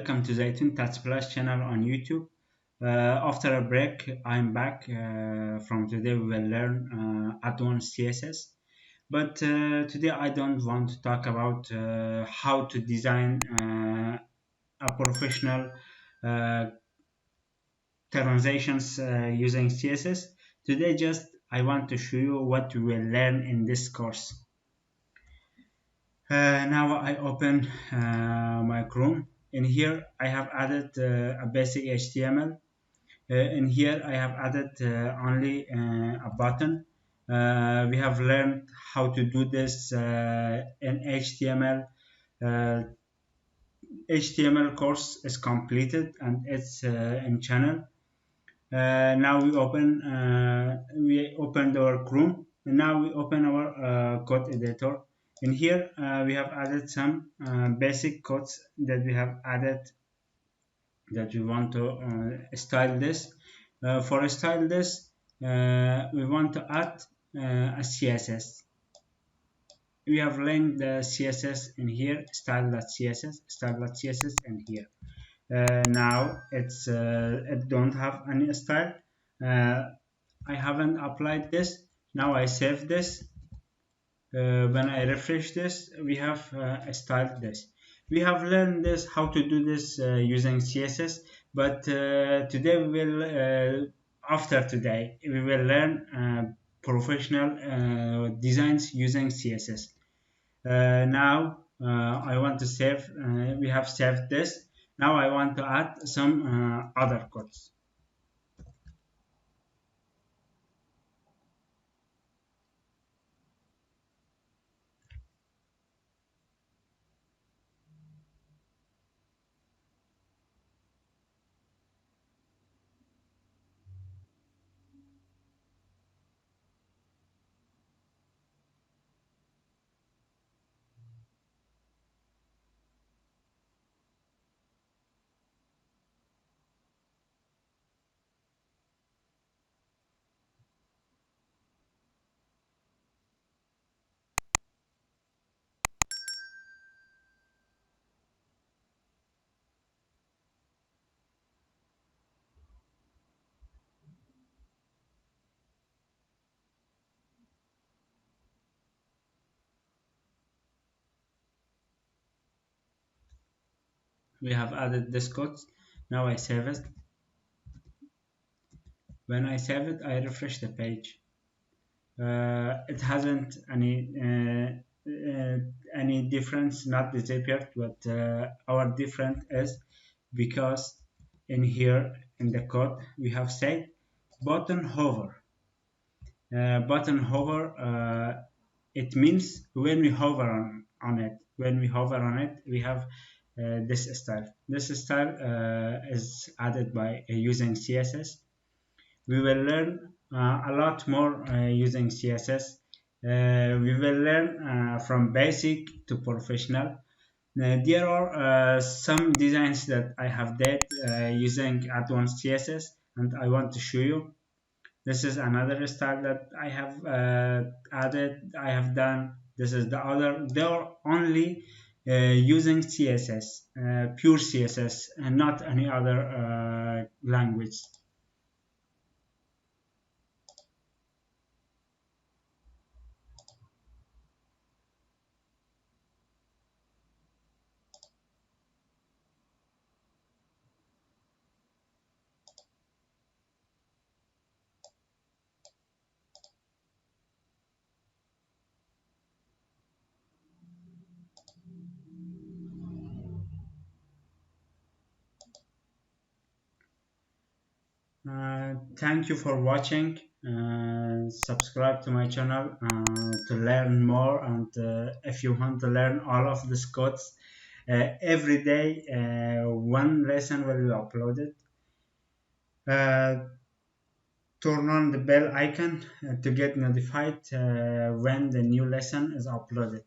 welcome to the 18 Touch Plus channel on YouTube. After a break, I'm back. From today, we will learn advanced CSS. But today, I don't want to talk about how to design a professional uh, transitions using CSS. Today, just I want to show you what we will learn in this course. Now I open my Chrome. In here, I have added a basic HTML. In here, I have added only a button. We have learned how to do this in HTML. HTML course is completed and it's in channel. Now we opened our Chrome, and now we open our code editor. In here we have added some basic codes that we have added that we want to style this. For style this, we want to add a CSS. We have linked the CSS in here, style.css, in here. Now it don't have any style. I haven't applied this. Now I save this. When I refresh this, we have styled this. We have learned this how to do this using CSS, but today we will after today we will learn professional designs using CSS. Now I want to save. We have saved this. Now I want to add some other codes. We have added this code. Now I save it. When I save it, I refresh the page. It hasn't any difference, not disappeared, but our difference is because in here in the code we have said button hover. Button hover, it means when we hover on it, we have this style. This style is added by using CSS. We will learn a lot more using CSS. We will learn from basic to professional. There are some designs that I have did using advanced CSS, and I want to show you. This is another style that I have added. I have done. This is the other. They are only using CSS, pure CSS, and not any other language. Thank you for watching. Subscribe to my channel to learn more, and if you want to learn all of these codes every day, one lesson will be uploaded. Turn on the bell icon to get notified when the new lesson is uploaded.